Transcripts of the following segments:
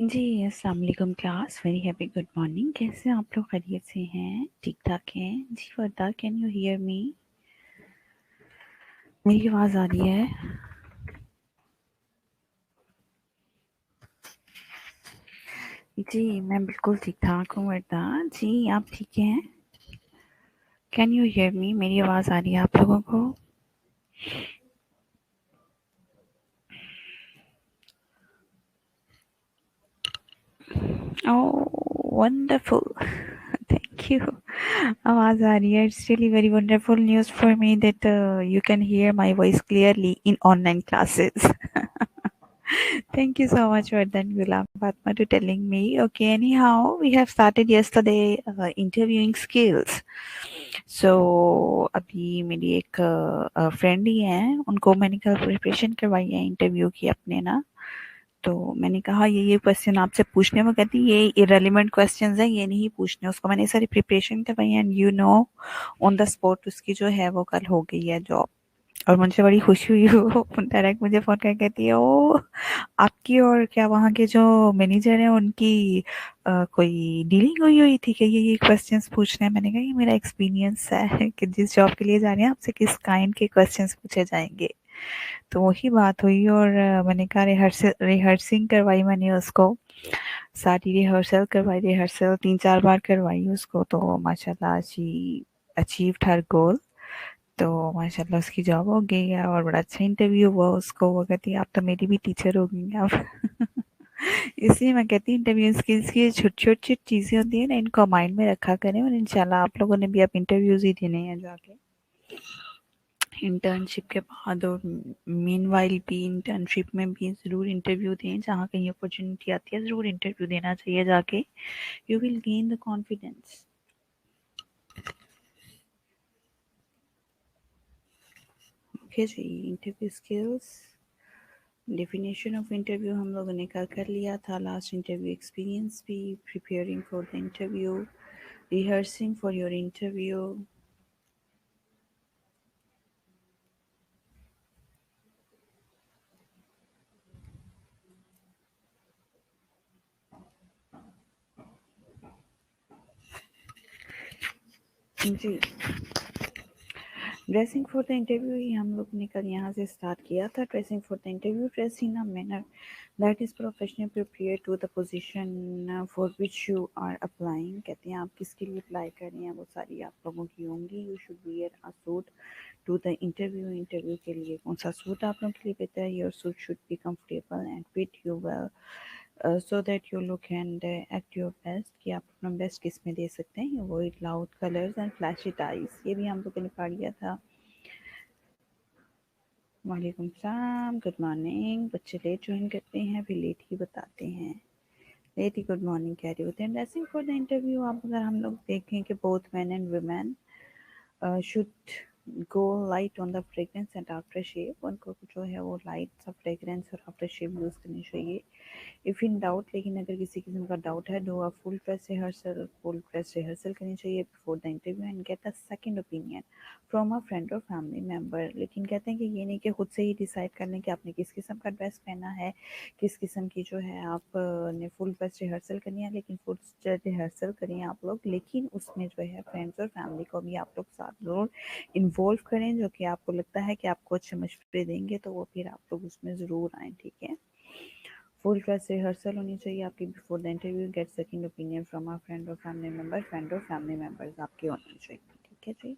जी, अस्सलाम वालेकुम class, very happy good morning. कैसे हैं आप लोग? खैरियत से हैं? ठीक-ठाक हैं? जी वर्दा, कैन यू हियर मी? मेरी आवाज़ आ रही है? जी, मैं बिल्कुल ठीक-ठाक हूँ वर्दा। जी, आप ठीक हैं? Can you hear me? मेरी आवाज़ आ रही है आप लोगों को? ओह, वंडरफुल, थैंक यू। आवाज़ आ रही है। It's really very wonderful news for me that you can hear my voice clearly in online classes. Thank you so much for that, Gulam Fatma, to telling me. Okay, anyhow, we have started yesterday interviewing skills. So अभी मेरी एक friend ही हैं, उनको मैंने कल preparation करवाई है interview की अपने ना। तो मैंने कहा ये क्वेश्चन आपसे पूछने, वो कहती ये इरेलीवेंट क्वेश्चंस हैं, ये नहीं पूछने। उसको मैंने सारी प्रिपरेशन करवाई है and you know on the spot उसकी जो है वो कल हो गई है जॉब। और मुझे बड़ी खुशी हुई। वो डायरेक्ट मुझे फ़ोन करके कहती है, ओ आपकी और क्या वहाँ के जो मैनेजर हैं उनकी कोई डीलिंग हुई हुई थी कि ये क्वेश्चंस पूछने हैं? मैंने कहा ये मेरा एक्सपीरियंस है कि जिस जॉब के लिए जा रहे हैं आपसे किस काइंड के क्वेश्चंस पूछे जाएंगे। तो वही बात हुई और मैंने कहा रिहर्सिंग करवाई मैंने उसको, सारी रिहर्सल करवाई, रिहर्सल 3-4 बार करवाई उसको। तो माशाल्लाह शी अचीव्ड हर गोल। तो माशाल्लाह उसकी जॉब हो गई है और बड़ा अच्छा इंटरव्यू हुआ उसको। वो कहती है आप तो मेरी भी टीचर हो गई हैं अब। इसलिए मैं कहती हूँ इंटरव्यू स्किल्स की छोटी छोटी चीज़ें होती है ना, इनको माइंड में रखा करें और इंशाल्लाह आप लोगों ने भी अब इंटरव्यूज ही देने हैं जाके इंटर्नशिप के बाद। और मीनवाइल भी इंटर्नशिप में भी ज़रूर इंटरव्यू दें, जहाँ कहीं अपॉर्चुनिटी आती है ज़रूर इंटरव्यू देना चाहिए जाके। You will gain the confidence. Okay जी, interview skills, definition of interview हम लोगों ने कर लिया था। लास्ट इंटरव्यू एक्सपीरियंस भी, preparing for the interview, rehearsing for your interview. जी, ड्रेसिंग फॉर द इंटरव्यू ही हम लोग ने कल यहाँ से स्टार्ट किया था। Dressing for the interview, dress in a manner that is professional prepare to the position for which you are applying. कहते हैं आप किसके लिए अप्लाई कर रहे हैं वो सारी आप लोगों की होंगी। You should wear a suit to the interview. Interview के लिए कौन सा सूट आप लोगों के लिए बेहतर है? Your suit should be comfortable and fit you well so that you look and act your best. कि आप अपना बेस्ट किस में दे सकते हैं। Avoid loud colours and fleshy ties, ये भी हम लोगों ने पढ़ लिया था। वालेकुम सलाम, गुड मॉर्निंग। बच्चे लेट ज्वाइन करते हैं फिर लेट ही बताते हैं, लेट ही गुड मॉर्निंग कह रहे होते हैं। ड्रेसिंग फॉर द इंटरव्यू, आप अगर हम लोग देखें कि both man and women should go light on the fragrance and after shave। उनको जो है वो लाइट सा फ्रेगरेंस और आफ्टर शेव यूज़ करनी चाहिए। इफ़ इन डाउट, लेकिन अगर किसी किस्म का डाउट है, do a full dress rehearsal करनी चाहिए before the interview and get a second opinion from a friend और फैमिली मेम्बर। लेकिन कहते हैं कि ये नहीं कि खुद से ही डिसाइड कर लें कि आपने किस किस्म का ड्रेस पहना है, किस किस्म की जो है आप ने फुल ड्रेस रिहर्सल करनी है। लेकिन फुल ड्रेस रिहर्सल करें आप लोग, लेकिन उसमें जो है फ्रेंड्स और फैमिली को भी आप लोग साथ ज़रूर इन्वॉल्व करें, जो कि आपको लगता है कि आपको अच्छे मशवरे देंगे तो वो फिर आप लोग उसमें ज़रूर आएँ, ठीक है। फुल ड्रेस रिहर्सल होनी चाहिए आपकी before the interview. Get second opinion from a friend और फैमिली मेम्बर। फ्रेंड और फैमिली मेम्बर्स आपके होने चाहिए, ठीक है जी।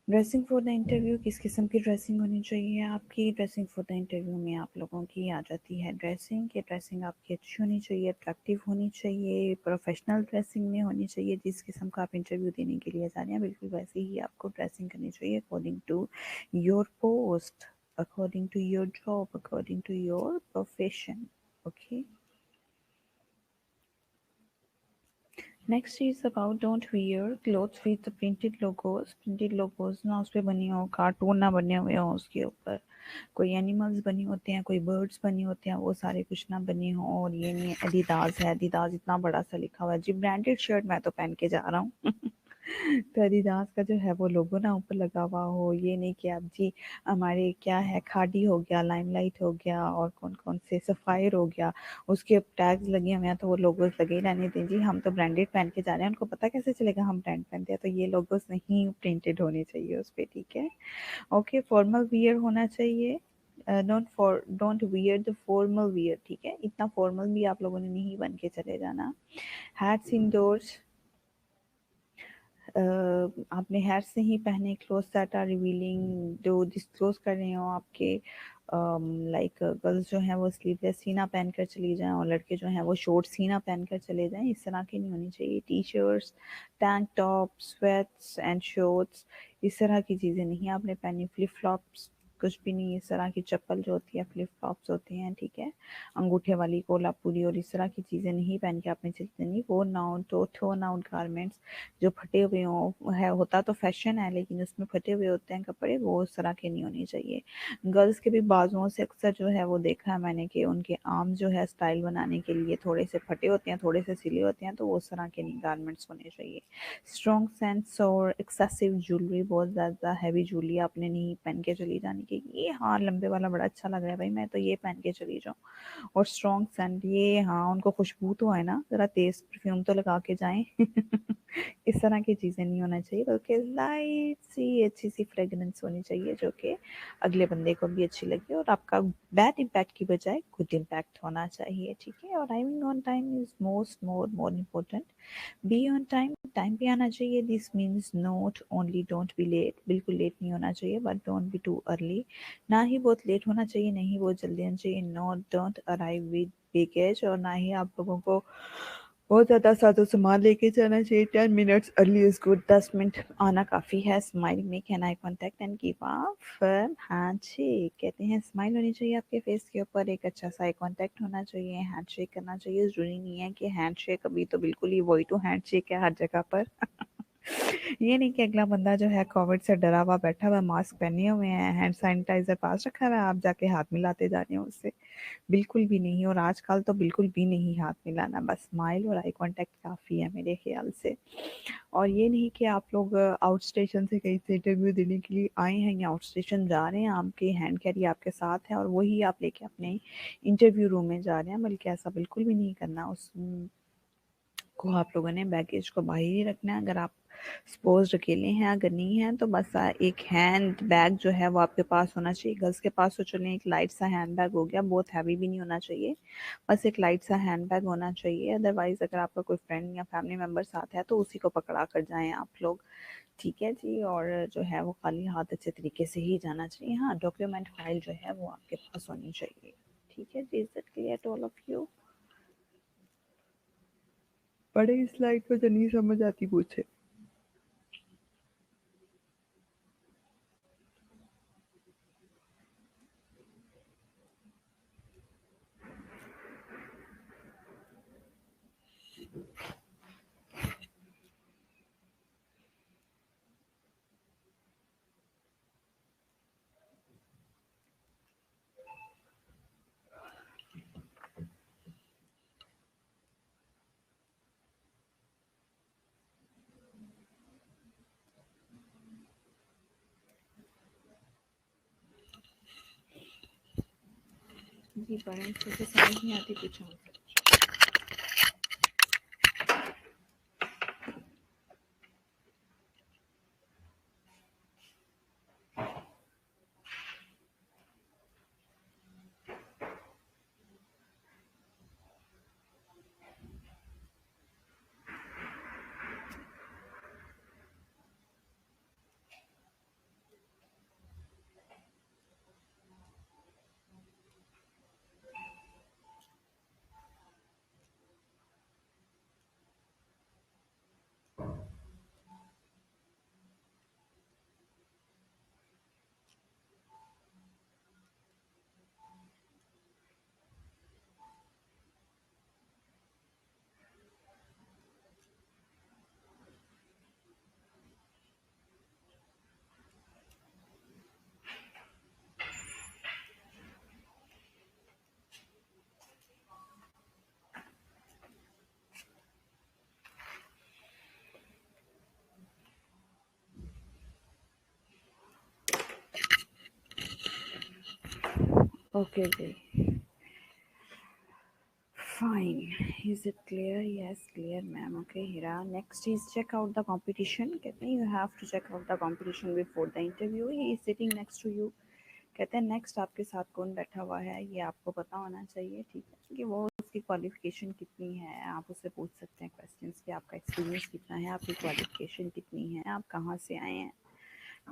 ड्रेसिंग फॉर द इंटरव्यू, किस किस्म की ड्रेसिंग होनी चाहिए आपकी? ड्रेसिंग फॉर द इंटरव्यू में आप लोगों की आ जाती है ड्रेसिंग, कि ड्रेसिंग आपकी अच्छी होनी चाहिए, अट्रैक्टिव होनी चाहिए, प्रोफेशनल ड्रेसिंग में होनी चाहिए। जिस किस्म का आप इंटरव्यू देने के लिए जा रहे हैं बिल्कुल वैसे ही आपको ड्रेसिंग करनी चाहिए, according to your post, according to your job, according to your profession. Okay, next is about don't wear clothes with printed logos. Printed logos ना उस पर बने हो, कार्टून ना बने हुए हों उसके ऊपर, कोई एनिमल्स बने होते हैं, कोई बर्ड्स बने होते हैं, वो सारे कुछ ना बने हों। और ये नहीं एडिडास है, एडिडास इतना बड़ा सा लिखा हुआ है जी, ब्रांडेड शर्ट मैं तो पहन के जा रहा हूँ। तो एडिडास का जो है वो लोगो ना ऊपर लगा हुआ हो, ये नहीं कि आप जी हमारे क्या है खादी हो गया, लाइमलाइट हो गया और कौन कौन से सफ़ायर हो गया, उसके टैग्स लगे हुए हैं तो वो लोगोस लगे ही रहने दें जी। हम तो ब्रांडेड पहन के जा रहे हैं, उनको पता कैसे चलेगा हम ब्रांड पहनते हैं, तो ये लोगोस नहीं प्रिंटेड होने चाहिए उस पर, ठीक है। ओके, फॉर्मल वियर होना चाहिए। Don't wear the formal wear, ठीक है, इतना फॉर्मल भी आप लोगों ने नहीं बन के चले जाना। हैट्स इंडोर्स, आपने हेयर से ही पहने क्लोथ दैट आर रिवीलिंग, जो डिस्क्लोज कर रहे हो आपके लाइक गर्ल्स जो हैं वो स्लीवलेस सीना पहन कर चली जाएं और लड़के जो हैं वो शॉर्ट सीना पहन कर चले जाएं, इस तरह की नहीं होनी चाहिए। T shirts, tank top, sweats and shorts, इस तरह की चीज़ें नहीं आपने पहनी। फ्लिप फ्लॉप्स कुछ भी नहीं, इस तरह की चप्पल जो होती है फ्लिप फ्लॉप्स होती हैं, ठीक है, अंगूठे वाली कोल्हापुरी और इस तरह की चीज़ें नहीं पहन के आपने चलनी। वो नाउट तो थोन आउट गारमेंट्स जो फटे हुए हों, है होता तो फैशन है लेकिन उसमें फटे हुए होते हैं कपड़े, वो उस तरह के नहीं होने चाहिए। गर्ल्स के भी बाजुओं से अक्सर जो है वो देखा है मैंने कि उनके आर्म जो है स्टाइल बनाने के लिए थोड़े से फटे होते हैं, थोड़े से सिले होते हैं, तो वो उस तरह के नहीं गारमेंट्स होने चाहिए। स्ट्रॉन्ग सेंस और एक्सेसिव ज्वेलरी, बहुत ज़्यादा हैवी ज्वेलरी आपने नहीं पहन के चली जानी कि ये हाँ लंबे वाला बड़ा अच्छा लग रहा है भाई मैं तो ये पहन के चली जाऊँ। और स्ट्रॉन्ग सेंट, ये हाँ उनको खुशबू तो है ना, ज़रा तेज़ परफ्यूम तो लगा के जाएं। इस तरह की चीज़ें नहीं होना चाहिए, बल्कि लाइट सी अच्छी सी फ्रेगरेंस होनी चाहिए जो कि अगले बंदे को भी अच्छी लगे और आपका बैड इम्पैक्ट की बजाय गुड इम्पैक्ट होना चाहिए, ठीक है। और arriving on time is more important. Be on time, time पे आना चाहिए। This means not only don't be late, बिल्कुल लेट नहीं होना चाहिए, but don't be too early, ना ही बहुत लेट होना चाहिए, नहीं बहुत जल्दी होना चाहिए। Not don't arrive with baggage, और ना ही आप लोगों को बहुत ज़्यादा साजो सामान लेके जाना चाहिए। 10 minutes early is good, 10 minute आना काफ़ी है। Smile, make an eye contact and keep a firm handshake, कहते हैं स्माइल होनी चाहिए आपके फेस के ऊपर, एक अच्छा सा आई कॉन्टैक्ट होना चाहिए, हैंडशेक करना चाहिए। ज़रूरी नहीं है कि हैंडशेक अभी तो बिल्कुल ही वही टू हैंडशेक है हर जगह पर। ये नहीं कि अगला बंदा जो है कोविड से डरा हुआ बैठा हुआ, मास्क पहने हुए हैं, हैंड सैनिटाइजर पास रखा हुआ है, आप जाके हाथ मिलाते जा रहे हो उससे, बिल्कुल भी नहीं। और आजकल तो बिल्कुल भी नहीं हाथ मिलाना, बस स्माइल और आई कांटेक्ट काफ़ी है मेरे ख्याल से। और ये नहीं कि आप लोग आउट स्टेशन से कहीं से इंटरव्यू देने के लिए आए हैं या आउट स्टेशन जा रहे हैं, आपके हैंड कैरी आपके साथ है और वही आप लेके अपने इंटरव्यू रूम में जा रहे हैं, बल्कि ऐसा बिल्कुल भी नहीं करना। उस को आप लोगों ने बैगेज को बाहर ही रखना है। अगर आप सपोज अकेले हैं, अगर नहीं है तो बस एक हैंड बैग जो है वो आपके पास होना चाहिए। गर्ल्स के पास तो चलें एक लाइट सा हैंड बैग हो गया, बहुत हैवी भी नहीं होना चाहिए, बस एक लाइट सा हैंड बैग होना चाहिए। अदरवाइज अगर आपका कोई फ्रेंड या फैमिली मेम्बर साथ है तो उसी को पकड़ा कर जाएं आप लोग, ठीक है जी। और जो है वो खाली हाथ अच्छे तरीके से ही जाना चाहिए। हाँ, डॉक्यूमेंट फाइल जो है वो आपके पास होनी चाहिए, ठीक है जी। Is that clear to all of you? पढ़े इस स्लाइड को जो नहीं समझ आती पूछे। जी पढ़ें, मुझे समझ नहीं आती, पूछो मुझसे। ओके जी, fine. Is it clear? Yes, clear, ma'am. Okay, Hira. Next is check out the competition. कहते हैं you have to check out the competition before the interview. He is sitting next to you. कहते हैं next आपके साथ कौन बैठा हुआ है ये आपको पता होना चाहिए, ठीक है, कि वो उसकी क्वालिफिकेशन कितनी है। आप उससे पूछ सकते हैं क्वेश्चंस कि आपका एक्सपीरियंस कितना है, आपकी क्वालिफिकेशन कितनी है, आप कहाँ से आए हैं,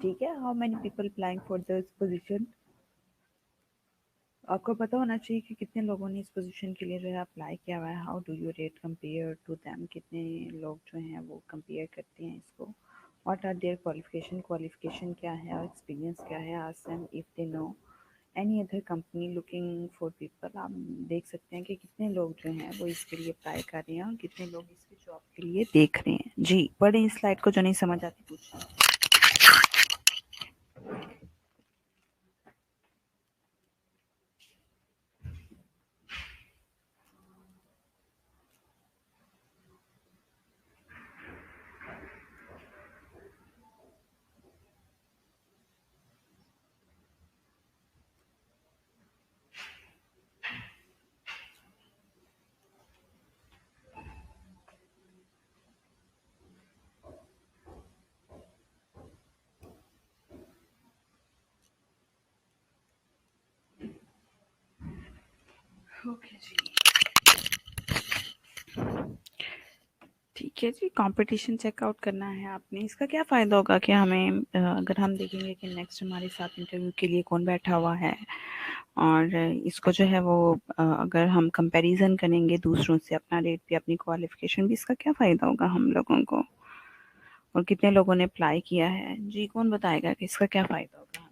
ठीक है। How many people applying for this position, आपको पता होना चाहिए कि कितने लोगों ने इस पोजीशन के लिए जो है अप्लाई किया हुआ है। How do you rate compare to them, कितने लोग जो हैं वो कंपेयर करते हैं इसको। What are their qualification, qualification क्या है और एक्सपीरियंस क्या है। Ask them if they know any other company looking for people. आप देख सकते हैं कि कितने लोग जो हैं वो इसके लिए अप्लाई कर रहे हैं और कितने लोग इसकी जॉब के लिए देख रहे हैं। जी पढ़ें इस स्लाइड को, जो नहीं समझ आती पूछें। ओके जी, ठीक है जी। कंपटीशन चेकआउट करना है आपने। इसका क्या फ़ायदा होगा कि हमें अगर हम देखेंगे कि नेक्स्ट हमारे साथ इंटरव्यू के लिए कौन बैठा हुआ है, और इसको जो है वो अगर हम कंपैरिजन करेंगे दूसरों से, अपना रेट भी अपनी क्वालिफिकेशन भी, इसका क्या फ़ायदा होगा हम लोगों को, और कितने लोगों ने अप्लाई किया है। जी कौन बताएगा कि इसका क्या फ़ायदा होगा हमें।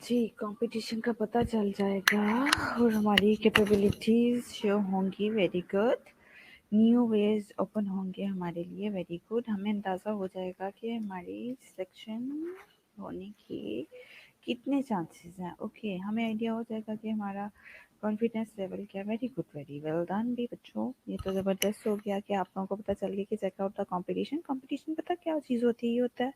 जी, कंपटीशन का पता चल जाएगा और हमारी कैपेबिलिटीज़ शो होंगी, very good. New ways open होंगे हमारे लिए, वेरी गुड। हमें अंदाज़ा हो जाएगा कि हमारी सिलेक्शन होने की कितने चांसेस हैं। ओके, हमें आइडिया हो जाएगा कि हमारा कॉन्फिडेंस लेवल क्या है। Very good, very well done भी बच्चों। ये तो ज़बरदस्त हो गया कि आप लोगों को पता चल गया कि check out the competition. Competition पता क्या चीज़ होती है? ये होता है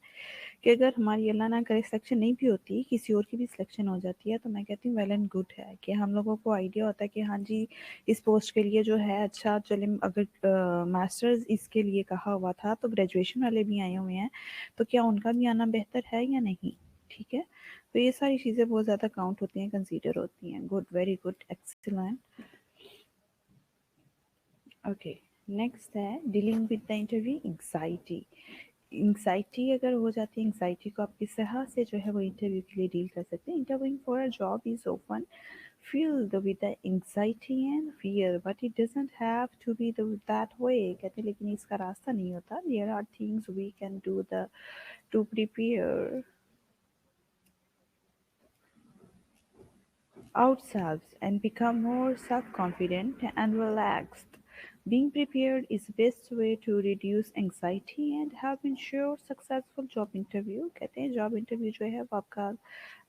कि अगर हमारी अल्लाह ना करे सिलेक्शन नहीं भी होती, किसी और की भी सिलेक्शन हो जाती है, तो मैं कहती हूँ वेल एंड गुड है कि हम लोगों को आइडिया होता है कि हाँ जी, इस पोस्ट के लिए जो है अच्छा चले। अगर मास्टर्स इसके लिए कहा हुआ था तो ग्रेजुएशन वाले भी आए हुए हैं, तो क्या उनका भी आना बेहतर है या नहीं? ठीक है, तो ये सारी चीज़ें बहुत ज़्यादा काउंट होती हैं, कंसीडर होती हैं। Good, very good, excellent. Okay, next है dealing with the interview anxiety. Anxiety अगर हो जाती है, एंग्जाइटी को आप किस तरह से जो है वो इंटरव्यू के लिए डील कर सकते हैं। Interviewing for a job is often filled with the anxiety and fear, but it doesn't have to be that way। कहते हैं लेकिन इसका रास्ता नहीं होता। There are things we can do to prepare ourselves and become more self-confident and relaxed. Being prepared is the best way to reduce anxiety and help ensure successful job interview। कहते हैं job interview जो है वो आपका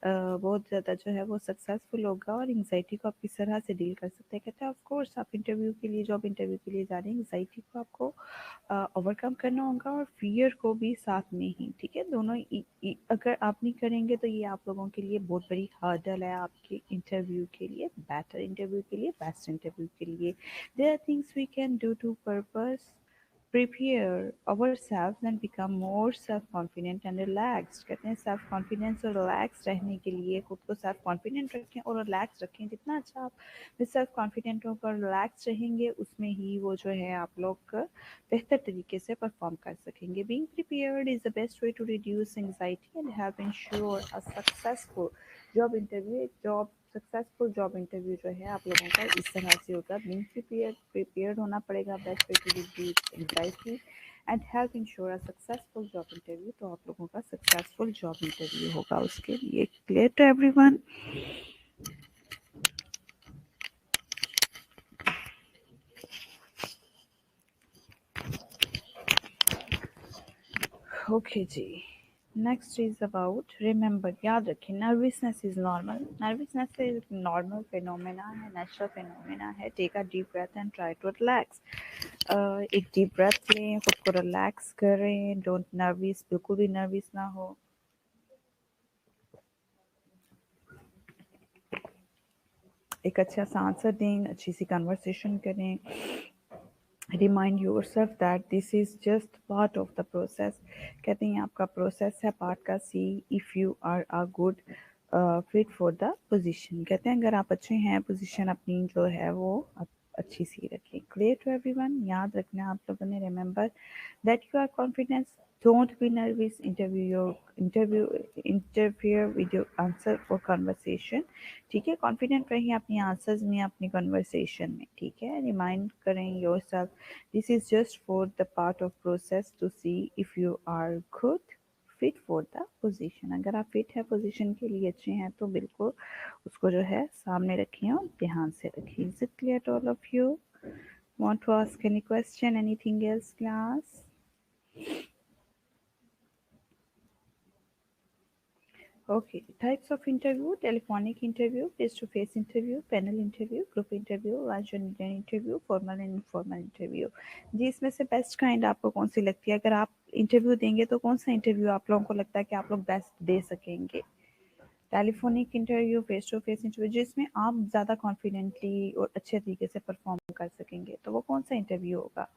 बहुत ज़्यादा जो है वो सक्सेसफुल होगा और एंग्जाइटी को आप किस तरह से डील कर सकते हैं। कहते हैं ऑफ कोर्स आप इंटरव्यू के लिए, जॉब इंटरव्यू के लिए जा रहे हैं, एंग्जाइटी को आपको ओवरकम करना होगा और फियर को भी साथ में ही। ठीक है, दोनों अगर आप नहीं करेंगे तो ये आप लोगों के लिए बहुत बड़ी हर्डल है आपके इंटरव्यू के लिए, बेटर इंटरव्यू के लिए, बेस्ट इंटरव्यू के लिए। There are things we can do to purpose prepare ourselves and become more self confident and relaxed। कहते हैं सेल्फ कॉन्फिडेंस और रिलैक्स रहने के लिए खुद को सेल्फ कॉन्फिडेंट रखें और रिलैक्स रखें। जितना अच्छा आप सेल्फ कॉन्फिडेंट होकर रिलैक्स रहेंगे, उसमें ही वो जो है आप लोग बेहतर तरीके से परफॉर्म कर सकेंगे। Being prepared is the best way to reduce anxiety and help ensure a successful job interview. एक जॉब सक्सेसफुल जॉब इंटरव्यू जो है आप लोगों का इस तरह से होगा। बीइंग प्रिपेयर्ड होना पड़ेगा, best way to reduce anxiety and help ensure a successful job interview. तो आप लोगों का सक्सेसफुल जॉब इंटरव्यू होगा उसके लिए। Clear to everyone? ओके जी, नेक्स्ट इज अबाउट रिमेंबर। याद रखें, nervousness is normal. Nervousness is normal phenomena है, नेचुरल फिनोमेना है। Take a deep breath and try to relax. एक डीप ब्रेथ लें, खुद को रिलैक्स करें। डोंट नर्वस, बिल्कुल भी नर्वस ना हो। एक अच्छा सा आंसर दें, अच्छी सी कन्वर्सेशन करें। Remind your self that this is just part of the process. कहते हैं आपका प्रोसेस है, पार्ट का see if you are a good fit for the position. कहते हैं अगर आप अच्छे हैं, पोजीशन अपनी जो है वो आप अच्छी सी रखें। Clear to everyone? याद रखना आप लोगों ने, remember that you are confidence, don't be nervous, interfere with your answer और कन्वर्सेशन। ठीक है, कॉन्फिडेंट रहिए अपनी आंसर्स में, अपनी कन्वर्सेशन में। ठीक है, रिमाइंड करें your self this is just for the part of process to see if you are good fit for the position. अगर आप फिट है पोजीशन के लिए, अच्छे हैं, तो बिल्कुल उसको जो है सामने रखिए और ध्यान से रखिए। Is it clear to all of you? Want to ask any question, anything else, class? Okay, types of interview: telephonic interview, face-to-face interview, panel interview, group interview, lunch and dinner interview, formal and informal interview। जी, इसमें से best kind आपको कौन सी लगती है? अगर आप interview देंगे तो कौन सा इंटरव्यू आप लोगों को लगता है कि आप लोग बेस्ट दे सकेंगे? Telephonic interview, face to face interview, जिसमें आप ज़्यादा कॉन्फिडेंटली और अच्छे तरीके से परफॉर्म कर सकेंगे, तो वो कौन सा इंटरव्यू होगा?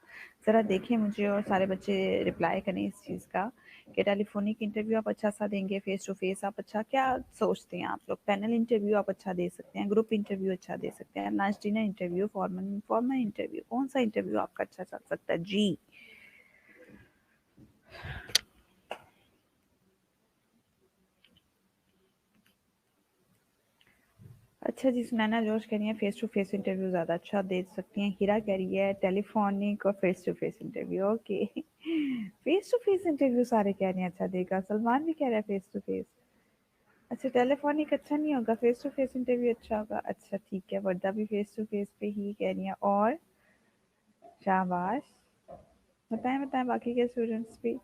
ज़रा देखिए मुझे और सारे बच्चे रिप्लाई करें इस चीज़ का कि टेलीफोनिक इंटरव्यू आप अच्छा सा देंगे, फेस टू फेस आप अच्छा, क्या सोचते हैं आप लोग? पैनल इंटरव्यू आप अच्छा दे सकते हैं, ग्रुप इंटरव्यू अच्छा दे सकते हैं, lunch dinner interview, formal informal interview, कौन सा इंटरव्यू आपका अच्छा चल सकता है? जी, अच्छा जी, सुनैना जोश कह रही है फेस टू फेस इंटरव्यू ज़्यादा अच्छा दे सकती हैं। हीरा कह रही है टेलीफोनिक और face to face interview. Okay, face to face interview सारे कह रहे हैं अच्छा देगा। सलमान भी कह रहा है फेस टू फेस। अच्छा टेलीफोनिक अच्छा नहीं होगा, फेस टू फेस इंटरव्यू अच्छा होगा। अच्छा ठीक है, वर्दा भी फेस टू फेस पे ही कह रही है। और शाबाश, बताएं बताएं बाकी के स्टूडेंट्स भी।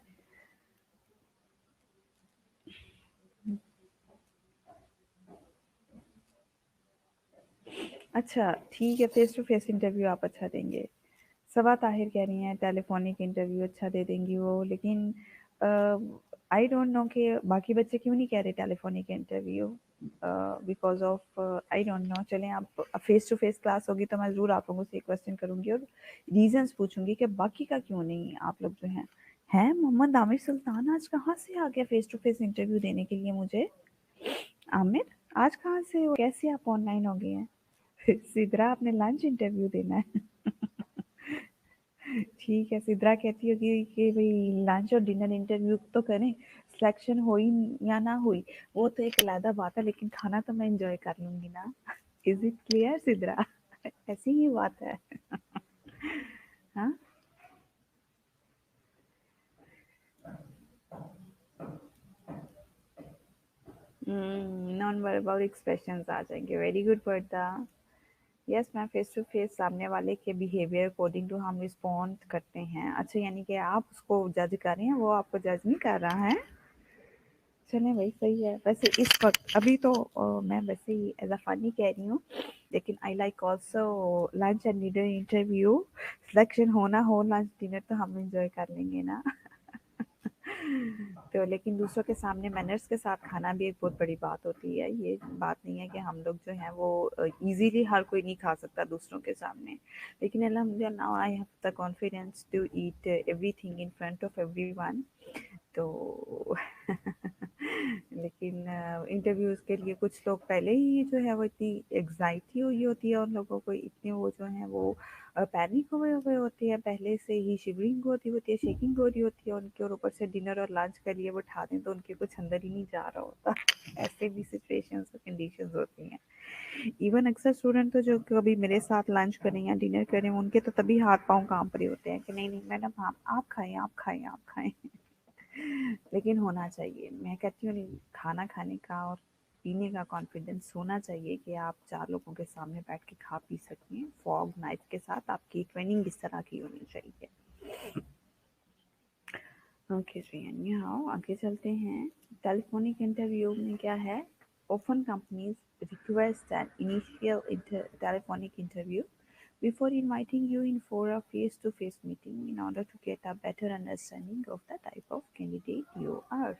अच्छा ठीक है, फेस टू फेस इंटरव्यू आप अच्छा देंगे। सबा ताहिर कह रही हैं टेलीफोनिक इंटरव्यू अच्छा दे देंगी वो, लेकिन आई डोंट नो कि बाकी बच्चे क्यों नहीं कह रहे telephonic interview, because of I don't know. चलें, आप फेस टू फेस क्लास होगी तो मैं ज़रूर आप लोगों से एक क्वेश्चन करूंगी और रीजंस पूछूंगी कि बाकी का क्यों नहीं आप लोग जो हैं मोहम्मद आमिर सुल्तान आज कहाँ से आ गया फेस टू फेस इंटरव्यू देने के लिए मुझे। आमिर आज कहाँ से हो, कैसे आप ऑनलाइन हो गए हैं? सिद्रा आपने लंच इंटरव्यू देना है। ठीक है, सिद्रा कहती होगी कि भाई लंच और डिनर इंटरव्यू तो करें, सिलेक्शन हुई या ना हुई वो तो एक अलग बात है, लेकिन खाना तो मैं एंजॉय कर लूंगी ना। Is it clear Sidra? ऐसी ही बात है। हाँ, नॉन वर्बल एक्सप्रेशंस आ जाएंगे। Very good Warda. Yes ma'am, face to face सामने वाले के बिहेवियर अकॉर्डिंग टू हम रिस्पॉन्ड करते हैं। अच्छा, यानी कि आप उसको जज कर रहे हैं, वो आपको जज नहीं कर रहा है। चलें भाई, सही है। वैसे इस वक्त अभी तो मैं वैसे ही एज अ फनी कह रही हूँ, लेकिन आई like also lunch and dinner interview. Selection होना हो लंच डिनर तो हम इंजॉय कर लेंगे ना। तो लेकिन दूसरों के सामने मैनर्स के साथ खाना भी एक बहुत बड़ी बात होती है। ये बात नहीं है कि हम लोग जो हैं वो इजीली हर कोई नहीं खा सकता दूसरों के सामने, लेकिन अल्हम्दुलिल्लाह now I have the confidence to eat everything in front of everyone. तो लेकिन इंटरव्यूज़ के लिए कुछ लोग पहले ही जो है वो इतनी एग्जाइटी हुई होती है, उन लोगों को इतने वो जो हैं वो पैनिक हुए हुए होते हैं, पहले से ही शिवरिंग होती है, शेकिंग हो रही होती है उनकी, और ऊपर से डिनर और लंच के लिए वो उठा दें तो उनके कुछ अंदर ही नहीं जा रहा होता। ऐसे भी सिचुएशंस और कंडीशंस होती हैं। इवन अक्सर स्टूडेंट तो जो कभी मेरे साथ लंच करें या डिनर करें, उनके तो तभी हाथ पाँव कांप रहे होते हैं कि नहीं नहीं मैडम, आप खाएं, आप खाएं, आप खाएं। लेकिन होना चाहिए, मैं कहती हूँ नहीं, खाना खाने का और पीने का कॉन्फिडेंस होना चाहिए कि आप चार लोगों के सामने बैठ के खा पी सकें। फॉग नाइफ के साथ आपकी ट्रेनिंग इस तरह की होनी चाहिए। ओके जी, यहाँ आगे चलते हैं। टेलीफोनिक इंटरव्यू में क्या है? Often companies request an initial telephonic interview before inviting you in for a face-to-face meeting in order to get a better understanding of the type of candidate you are.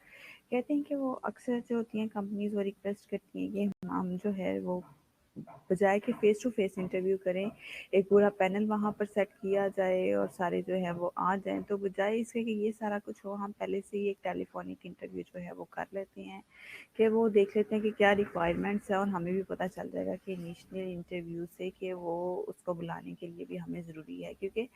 कहते हैं कि वो अक्सर जो होती हैं कंपनीज वो रिक्वेस्ट करती हैं कि हम जो है वो बजाय कि फेस टू फेस इंटरव्यू करें, एक पूरा पैनल वहाँ पर सेट किया जाए और सारे जो है वो आ जाएं, तो बजाय इसके कि ये सारा कुछ हो, हम पहले से ही एक टेलीफोनिक इंटरव्यू जो है वो कर लेते हैं कि वो देख लेते हैं कि क्या रिक्वायरमेंट्स है, और हमें भी पता चल जाएगा कि इनिशियल इंटरव्यू से कि वो उसको बुलाने के लिए भी हमें ज़रूरी है, क्योंकि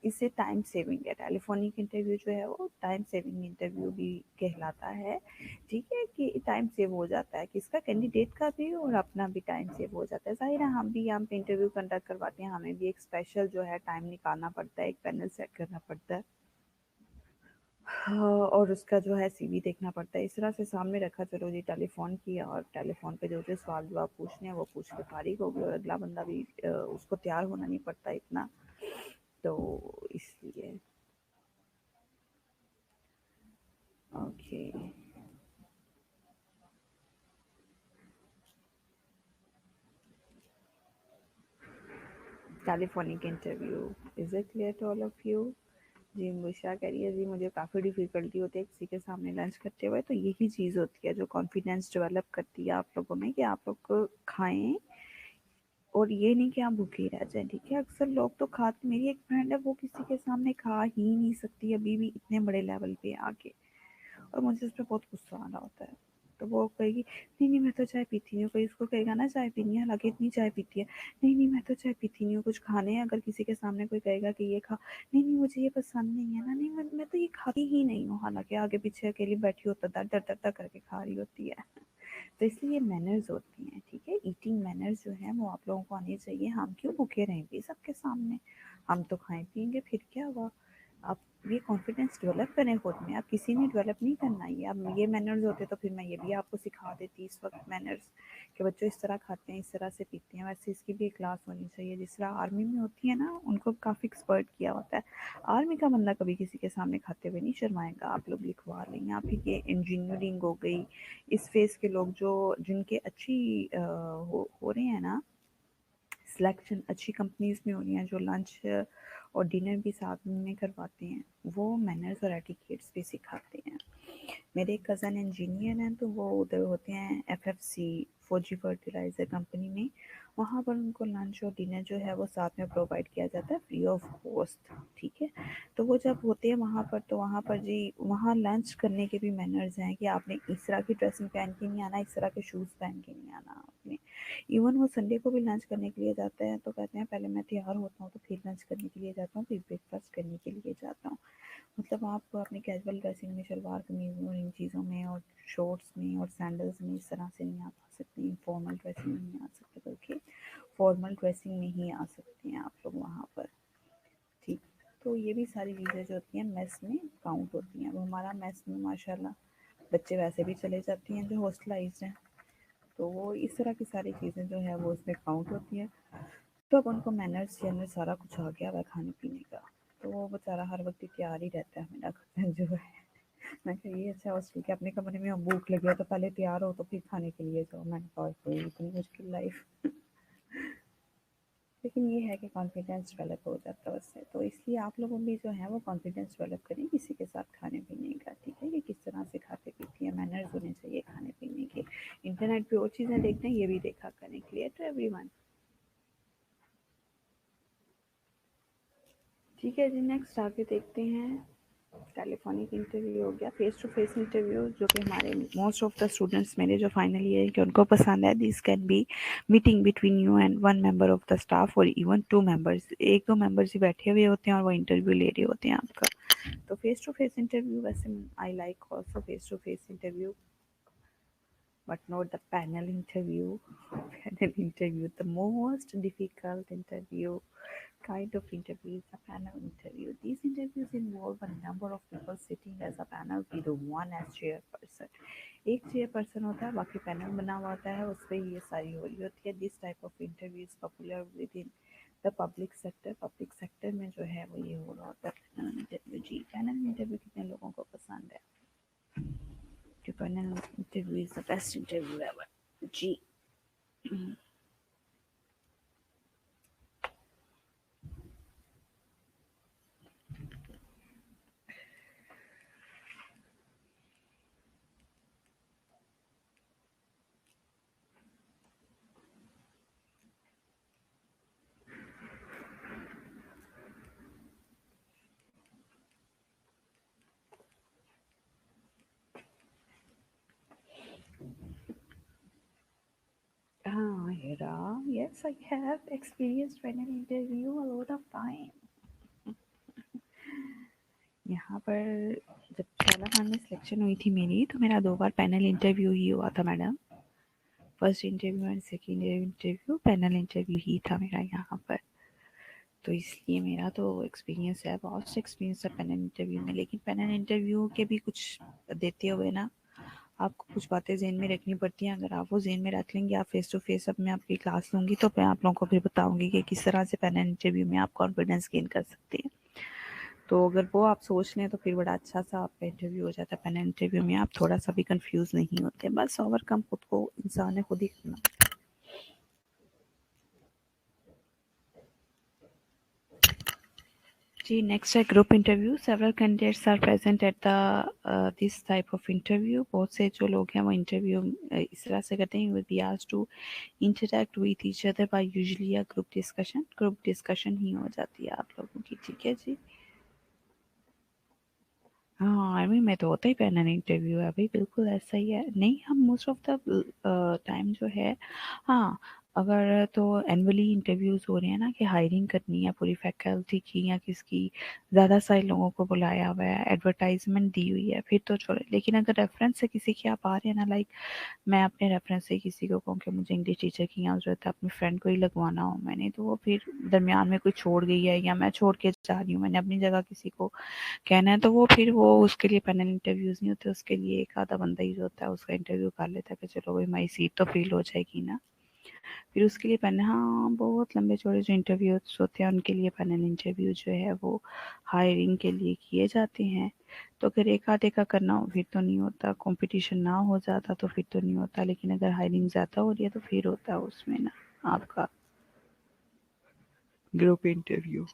इससे टाइम सेविंग है। टेलीफोनिक इंटरव्यू जो है वो टाइम सेविंग इंटरव्यू भी कहलाता है। ठीक है कि टाइम सेव हो जाता है, किसका, कैंडिडेट का भी और अपना भी टाइम सेव हो जाता है। ज़ाहिर है हम भी यहाँ पे इंटरव्यू कंडक्ट करवाते हैं, हमें भी एक स्पेशल जो है टाइम निकालना पड़ता है, एक पैनल सेट करना पड़ता है। हाँ, और उसका जो है सीवी देखना पड़ता है। इस तरह से सामने रखा, चलो जी टेलीफोन किया और टेलीफोन पे जो जो सवाल जवाब पूछने हैं वो पूछ के फारिग हो गए, और अगला बंदा भी उसको तैयार होना नहीं पड़ता इतना, तो इसलिए। Okay, telephonic interview, is it clear to all of you? जी मुशा कह रही है जी मुझे काफ़ी डिफ़िकल्टी होती है किसी के सामने लंच करते हुए, तो यही चीज़ होती है जो कॉन्फिडेंस डेवलप करती है आप लोगों में, कि आप लोग खाएं और ये नहीं कि आप भूखे रह जाएं। ठीक है, अक्सर लोग तो खाते, मेरी एक फ्रेंड है वो किसी के सामने खा ही नहीं सकती अभी भी, इतने बड़े लेवल पे आके, और मुझे उस पर बहुत गुस्सा आ रहा होता है। तो वो कहेगी नहीं नहीं मैं तो चाय पीती नहीं हूँ, कोई उसको कहेगा ना चाय पीनी है, हालांकि इतनी चाय पीती है, नहीं नहीं मैं तो चाय पीती नहीं हूँ। कुछ खाने हैं, अगर किसी के सामने कोई कहेगा कि ये खा, नहीं नहीं मुझे ये पसंद नहीं है ना, नहीं मैं तो ये खाती ही नहीं हूँ, हालांकि आगे पीछे अकेली बैठी हो तो दर दर दर दर करके खा रही होती है। तो इसलिए मैनर्स होती हैं। ठीक है, ईटिंग मैनर्स जो है वो आप लोगों को आनी चाहिए। हम क्यों भूखे रहेंगे सबके सामने, हम तो खाएं पियेंगे, फिर क्या हुआ। आप ये कॉन्फिडेंस डेवलप करें खुद में। आप किसी ने डेवलप नहीं करना। ये अब ये मैनर्स होते तो फिर मैं ये भी आपको सिखा देती इस वक्त मैनर्स, कि बच्चों इस तरह खाते हैं, इस तरह से पीते हैं। वैसे इसकी भी एक क्लास होनी चाहिए। जिस तरह आर्मी में होती है ना, उनको काफ़ी एक्सपर्ट किया होता है। आर्मी का बंदा कभी किसी के सामने खाते हुए नहीं शर्माएगा। आप लोग लिखवा लें। या फिर ये इंजीनियरिंग हो गई, इस फेस के लोग जो जिनके अच्छी हो रहे हैं ना सिलेक्शन, अच्छी कंपनीज में हो रही हैं, जो लंच और डिनर भी साथ में करवाते हैं, वो मैनर्स और एटिकेट्स भी सिखाते हैं। मेरे एक कज़न इंजीनियर हैं, तो वो उधर होते हैं एफएफसी, फौजी फर्टिलाइज़र कंपनी में। वहाँ पर उनको लंच और डिनर जो है वो साथ में प्रोवाइड किया जाता है फ्री ऑफ कॉस्ट। ठीक है। तो वो जब होते हैं वहाँ पर, तो वहाँ पर जी वहाँ लंच करने के भी मैनर्स हैं कि आपने इस तरह की ड्रेसिंग पहन के नहीं आना, इस तरह के शूज़ पहन के नहीं आना आपने। इवन वो संडे को भी लंच करने के लिए जाते हैं, तो कहते हैं पहले मैं तैयार होता हूँ तो फिर लंच करने के लिए जाता हूँ, फिर ब्रेकफास्ट करने के लिए जाता हूँ। मतलब आप अपनी कैजुअल ड्रेसिंग में, शलवार कमीज में और इन चीज़ों में और शॉर्ट्स में और सैंडल्स में इस तरह से नहीं आप आ सकते। इनफॉर्मल ड्रेसिंग में नहीं आ सकते, बल्कि फॉर्मल ड्रेसिंग में ही आ सकते हैं आप लोग वहाँ पर। ठीक। तो ये भी सारी चीज़ें जो होती हैं मेस में काउंट होती हैं। अब हमारा मेस में माशाल्लाह बच्चे वैसे भी चले जाती हैं जो हॉस्टलाइज्ड हैं, तो वो इस तरह की सारी चीज़ें जो है वो उसमें काउंट होती हैं। तो अब उनको मैनर्स शैनर्स सारा कुछ आ गया हुआ है खाने पीने का, तो वो बेचारा हर वक्त ही तैयार ही रहता है मेरा कज़न जो है। मैं कहा ये अच्छा हॉस्टल के अपने कमरे में भूख लगी हो तो पहले तैयार हो तो फिर खाने के लिए जाओ। मैंने कहा कोई इतनी मुश्किल लाइफ। लेकिन ये है कि कॉन्फिडेंस डेवलप हो जाता है उससे। तो इसलिए आप लोगों भी जो है वो कॉन्फिडेंस डेवलप करें किसी के साथ खाने पीने का। ठीक है, कि किस तरह से खाते पीते हैं, मैनर्स होने चाहिए खाने पीने के। इंटरनेट पे और चीज़ें देखते हैं, ये भी देखा करें। Clear to everyone? ठीक है जी, नेक्स्ट आगे देखते हैं। टेलीफोनिक इंटरव्यू हो गया। फेस टू फेस इंटरव्यू जो कि हमारे मोस्ट ऑफ द स्टूडेंट्स मेरे जो फाइनल ईयर के उनको पसंद है। This can be meeting between you and one member of the staff और इवन टू मेंबर्स। एक दो मेंबर्स ही बैठे हुए होते हैं और वो इंटरव्यू ले रहे होते हैं आपका। तो फेस टू फेस इंटरव्यू वैसे I like also face to face interview, but not the panel interview. Panel interview, the most difficult interview kind of interview is a panel interview. These interviews involve a number of people sitting as a panel with one as chairperson. एक chairperson होता है, बाकी panel बना हुआ होता है, उस पर ये सारी हो रही होती है। This type of interview is popular with in the public sector. Public sector में जो है वो ये हो रहा होता है पैनल इंटरव्यू। जी, पैनल इंटरव्यू कितने लोगों को पसंद है? कि panel interview is the best interview ever. जी। Hira, yes, I have experienced panel interview a lot of time. यहाँ पर जब शाला खान में सिलेक्शन हुई थी मेरी, तो मेरा 2 बार पैनल इंटरव्यू ही हुआ था madam. First interview and second interview panel interview ही था मेरा यहाँ पर। तो इसलिए मेरा तो एक्सपीरियंस है, बहुत एक्सपीरियंस है पैनल इंटरव्यू में। लेकिन पैनल इंटरव्यू के भी कुछ देते हुए ना आपको कुछ बातें ज़हन में रखनी पड़ती हैं। अगर आप वो ज़हन में रख लेंगे, आप फेस टू फेस अब मैं आपकी क्लास लूँगी तो मैं आप लोगों को फिर बताऊँगी कि किस तरह से पैनल इंटरव्यू में आप कॉन्फिडेंस गेन कर सकते हैं। तो अगर वो आप सोच लें तो फिर बड़ा अच्छा सा आपका इंटरव्यू हो जाता है। पैनल इंटरव्यू में आप थोड़ा सा भी कंफ्यूज नहीं होते। बस ओवरकम खुद को इंसान ने खुद ही करना। जी, नेक्स्ट है group interview. Several candidates are present at the this type of interview. बहुत से जो लोग हैं वो इंटरव्यू इस तरह से करते हैं। You will be asked to interact with each other by usually a group discussion. Group discussion ही हो जाती है आप लोगों की। ठीक है जी। हाँ, आर्मी में तो होता ही पैनल इंटरव्यू है भाई, बिल्कुल ऐसा ही है। नहीं, हम मोस्ट ऑफ द टाइम जो है, हाँ, अगर तो एनुअली इंटरव्यूज़ हो रहे हैं ना कि हायरिंग करनी है पूरी फैकल्टी की या किसकी, ज़्यादा सारे लोगों को बुलाया हुआ है, एडवर्टाइजमेंट दी हुई है, फिर तो चलो। लेकिन अगर रेफरेंस से किसी के आप आ रहे हैं ना, लाइक मैं अपने रेफरेंस से किसी को कहूँ कि मुझे इंग्लिश टीचर की यहाँ ज़रूरत है, अपनी फ्रेंड को ही लगवाना हो मैंने, तो वो फिर दरमियान में कोई छोड़ गई है या मैं छोड़ के जा रही हूँ, मैंने अपनी जगह किसी को कहना है, तो वो फिर वो उसके लिए पैनल इंटरव्यूज़ नहीं होते, उसके लिए एक आधा बंदा ही जो होता है उसका इंटरव्यू कर लेता है कि चलो भाई हमारी सीट तो फिल हो जाएगी ना। फिर उसके लिए पैनल, हाँ, बहुत लंबे चौड़े जो इंटरव्यूज़ होते हैं उनके लिए पैनल इंटरव्यू जो है वो हायरिंग के लिए किए जाते हैं। तो अगर एक आधे का करना हो फिर तो नहीं होता, कंपटीशन ना हो ज़्यादा तो फिर तो नहीं होता, लेकिन अगर हायरिंग ज़्यादा हो रही है तो फिर होता है उसमें ना आपका ग्रुप इंटरव्यू।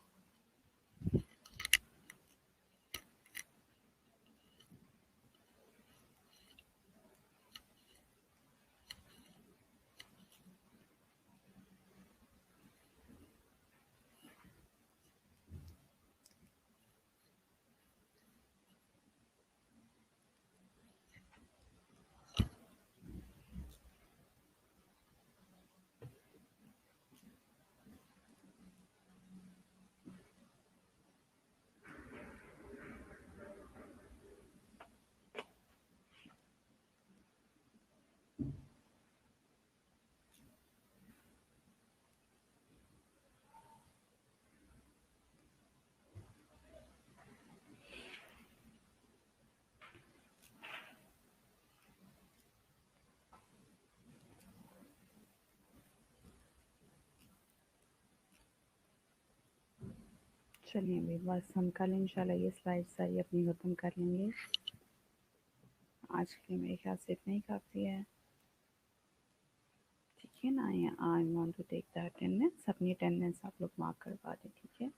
चलिए भाई, बस हम कल इंशाल्लाह ये स्लाइड सारी अपनी ख़त्म कर लेंगे। आज के लिए मेरे ख्याल से इतना ही काफ़ी है। ठीक है ना, I want to take the attendance, अपनी अटेंडेंस आप लोग मार्क करवा दें, ठीक है।